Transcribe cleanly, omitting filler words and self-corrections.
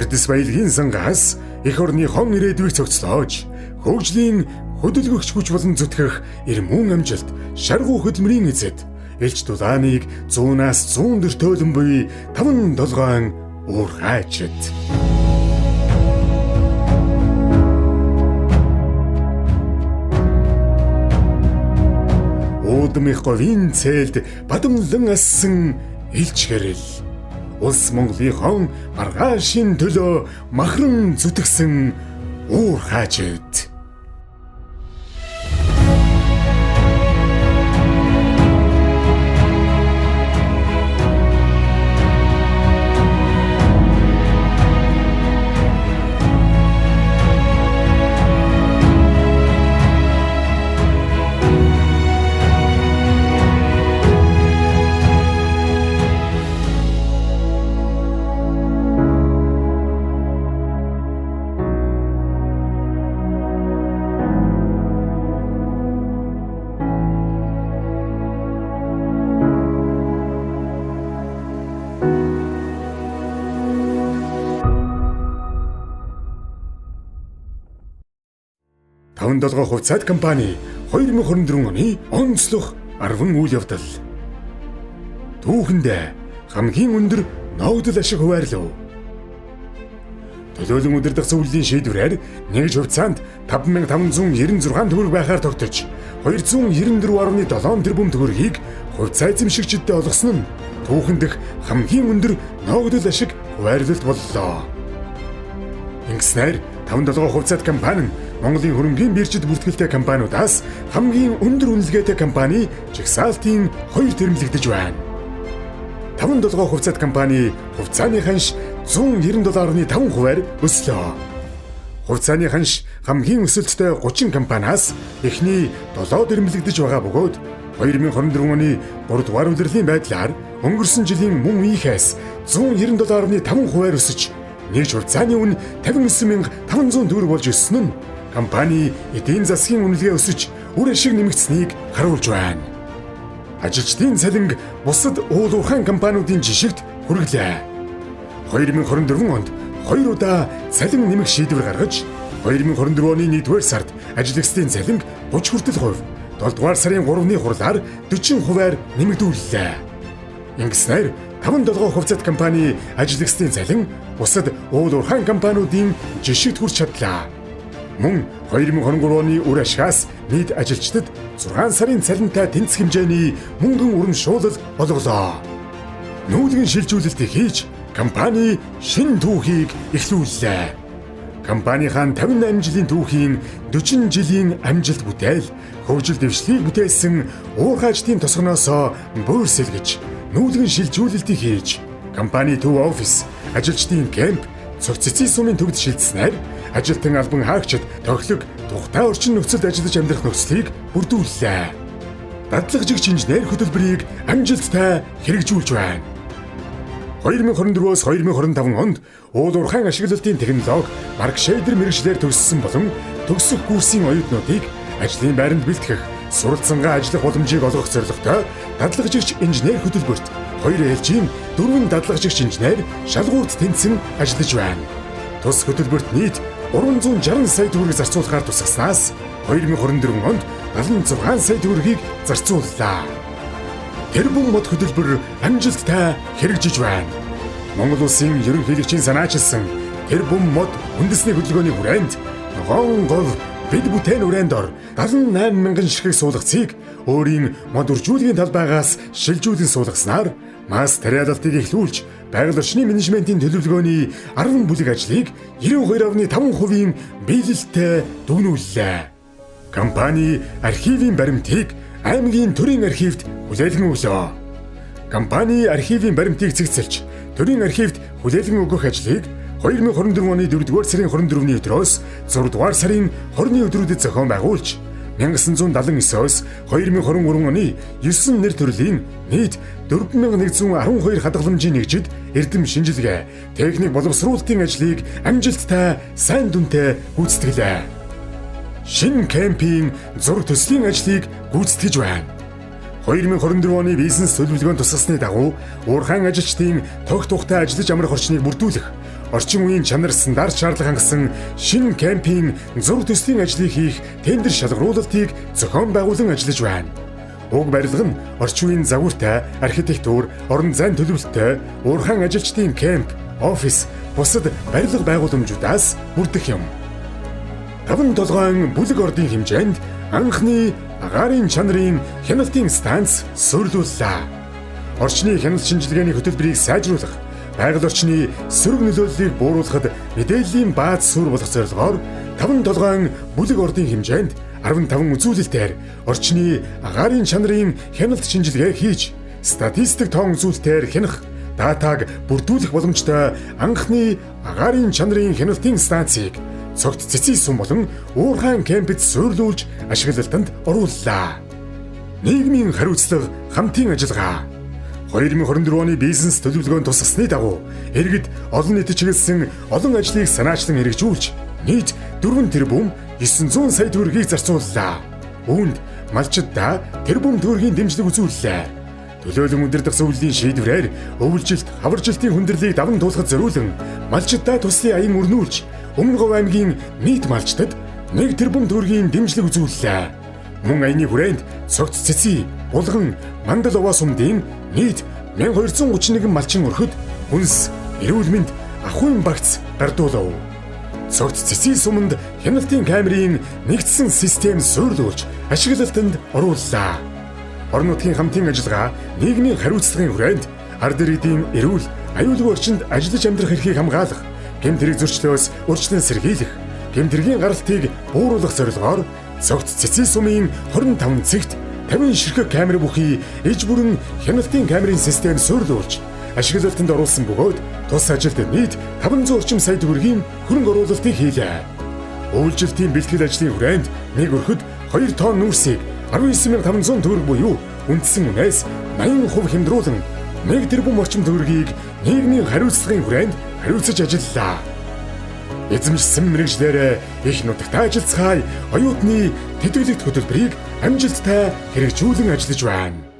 Эрдэс баялагын сангаас эх орны хон ирээдүйг цогцлоож, хөгжлийн хөдөлгөгч хүч болон зүтгэх эрмүүн амжилт, шаргуу хөдөлмөрийн эзэд элч дулааныг 100-аас 100 дөртөөлөн буй 5-7 уур хайчид. Уудмих говийн цээлд бадамлан ассан элч гэрэл. Улс Монголын хон маргаашийн төлөө махран зүтгэсэн уур хайчид. Таван-долгоо хувьцаат компани 2024 оны онцлог 10 үйл явдал. Түүхэндээ хамгийн өндөр ногдол ашиг хуваарлав. Төлөөлөн удирдах зөвлөлийн шийдвэрээр нэгж хувьцаанд 5596 төгрөг байхаар тогтож 294.7 тэрбум төгрөгийг хувьцаа эзэмшигчдэд олгосон нь түүхэндх хамгийн өндөр ногдол ашиг хуваарлалт боллоо. Ингэснээр 5-7 хувьцаат компани нь Монголын хөрөнгөний биржид бүртгэлтэй компаниудаас хамгийн өндөр үнэлгээтэй компани жагсаалтын 2 тэрмлэгдэж байна. 5-7 хувьцаат компани хувьцааны ханш 190.5%-аар өслөө. Хувьцааны ханш хамгийн өсөлттэй 30 компаниас эхний 7 тэрмлэгдэж байгаа бөгөөд 2024 оны 3 дугаар улирлын байдлаар өнгөрсөн жилийн мөн үеийнхээс 190.5%-аар өсөж нэгж хувьцааны үн 59,500 төгрөг болж өссөн нь компани эдийн засгийн үнэлгээ өсөж үр ашиг нэмэгдсэнийг харуулж байна. Ажилчдын цалинг бусад уул уурхайн компаниудын жишигт хүргэлээ. 2024 онд 2 удаа цалин нэмэх шийдвэр гаргаж 2024 оны 1-р сард ажилчдын цалинг 30 хүртэл хувь, 7-р сарын 3-ны хурлаар 40%-аар нэмэгдүүллээ. Ингэснээр 5-7 хувьцаат компани ажилчдын цалин бусад уул уурхайн компаниудын жишигт хүрч чадлаа. Мөн 2023 оны үр ашигаас нийт ажилчдад 6 сарын цалинтай тэнцэх хэмжээний мөнгөн урамшуулал олголоо. Нүүлгэн шилжүүлэлтийг хийж компани шинэ түүхийг эхлүүллээ. Компанийн 58 жилийн түүхийн 40 жилийн амжилт бүтээл, хөгжил дэвшлийг бүтээсэн уур хайчдын тосгоноос буурсэлгэж нүүлгэн шилжүүлэлтийг хийж компани төв офис, ажилчдын кемп, цогц цэцгийн сумын төвд шилжснээр ажилтан албан хаагчид тоглог тухтай орчин нөхцөлд ажиллаж амьдрах нөхцөлийг бүрдүүллээ. Дадлагжигч инженер хөтөлбөрийг амжилттай хэрэгжүүлж байна. 2024-өөс 2025 онд уул уурхайн ашиглалтын технологи, марк шейдер мэргэжлэр төгссөн болон төгсөх курсын оюутнуудыг ажлын байранд бэлтгэх, суралцсангаа ажиллах боломжийг олгох зорилготой дадлагжигч инженер хөтөлбөрт 2 ээлжийн 4 дадлагжигч инженер шалгуурт тэнцэн ажиллаж байна. Тус хөтөлбөрт нийт 360 сая төгрөг зарцуулахаар тусгаснаас 2024 онд 76 сая төгрөгийг зарцууллаа. Тэрбум мод хөтөлбөр амжилттай хэрэгжиж байна. Монгол улсын ерөнхийлөгчийн санаачилсан тэрбум мод үндэсний хөдөлгөөний хүрээнд ногоон гов бид бүтээн үрээнд ор 78 мянган ширхэг суулгацыг өөрийн мод үржүүлгийн талбайгаас шилжүүлэн суулгаснаар масс тариалалтыг эхлүүлж байгаль орчны менежментийн төлөвлөгөөний 10 бүлэг ажлыг 92.5% биелэлтэд дүгнүүллээ. Компани архивын баримтыг аймгийн төрийн архивд хүлээлгэн өглөө. Компани архивын баримтыг цэгцэлж төрийн архивд хүлээлгэн өгөх ажлыг 2024 оны 4-р сарын 24-ний өдрөөс 6-р сарын 20-ны өдрүүдэд зохион байгуулж 1979-өөс 2023 оны 9 нэр төрлийн нийт 4112 хадгаламжийн нэгжид эрдэм шинжилгээ, техник боловсруулалтын ажлыг амжилттай сайн дүнтэй гүйцэтгэлээ. Шинэ кемпийн зураг төслийн ажлыг гүйцэтгэж байна. 2024 оны бизнес төлөвлөгөөнд тусгасны дагуу уурхайн ажилчдын тогт тухтай ажиллаж амрах орчныг бүрдүүлэх, орчин үеийн чанар стандарт шаардлага хангасан шинэ кемпийн зур төслийн ажлыг хийх тендер шалгаруулалтыг зохион байгуулан ажиллаж байна. Уг барилга нь орчин үеийн загвартай, архитектур, орон зайн төлөвлөлтөй, уурхайн ажилчдын кемп, офис, бусад барилга байгууламжуудаас бүрдэх юм. 5 толгойн бүлэг ордын хэмжээнд анхны агаарын чанарын хяналтын станц суурилууллаа. Орчны хяналт шинжилгээний хөтөлбөрийг сайжруулах, байгаль орчны сөрөг нөлөөллийг бууруулахад мэдээллийн бааз суурь болох зорилгоор 5 толгойн бүлэг ордын хэмжээнд 15 үзүүлэлтээр орчны агаарын чанарын хяналт шинжилгээ хийж, статистик тоон үзүүлэлтээр хянах, датаг бүрдүүлэх боломжтой анхны агаарын чанарын хяналтын станцыг цогт цэцэн сум болон уурхайн кемпэд суурилуулж ашиглалтанд орууллаа. Нийгмийн хариуцлага хамтын ажиллагаа. 2024 оны бизнес төлөвлөгөөнд тусгасны дагуу иргэд олон нийтэд чиглэсэн олон ажлыг санаачлан хэрэгжүүлж нийт 4 тэрбум 900 сая төгрөгийг зарцууллаа. Үүнд малчидаа тэрбум төгрөгийн дэмжлэг үзүүллээ. Төлөөлөн өндөрдөх зөвлөлийн шийдвэрээр өвөлжилт, хаваржилтын хүндрэлийг даван туулахад зориулан малчидаа туслын аян өрнүүлж Өмнөговь аймгийн нийт малчдад 1 тэрбум төгрөгийн дэмжлэг үзүүллээ. Мөн аяны хүрээнд цогц цэцэн, булган, мандал овоо сумдын нийт 1231 малчин өрхөд хүнс, эрүүл мэнд, ахуйн багц гардуулав. Цогц цэцэн суманд хяналтын камерын нэгдсэн систем суурилуулж ашиглалтанд орууллаа. Орон нутгийн хамтын ажиллагаа нийгмийн хариуцлагын хүрээнд ард иргэдийн эрүүл, аюулгүй орчинд ажиллаж амьдрах эрхийг хамгаалах, гэмтрийг зөрчлөөс урьдчилан сэргийлэх, гэмтрийн гаралтыг бууруулах зорилгоор цогт цэцэн сумын 25 цэгт 50 ширхэг камер бүхий иж бүрэн хяналтын камерын систем суурилуулж ашиглалтанд оруулсан бөгөөд тус ажилд нийт 500 орчим сая төгрөгийн хөрөнгө оруулалтыг хийлээ. Өвөлжилтийн бэлтгэл ажлын хүрээнд нэг өрхөд 2 тонн нүрсийг 19,500 төгрөг буюу үндсэн үнээс 80% хямдруулан 1 тэрбум орчим төгрөгийг нийгмийн хариуцлагын хүрээнд хариуцаж ажиллалаа. Эзэмшсэн мэрэгчлэрээ их нутагтаа ажиллацгаая оюутны тэтгэлэгт хөтөлбөрийг амжилттай хэрэгжүүлэн ажиллаж байна.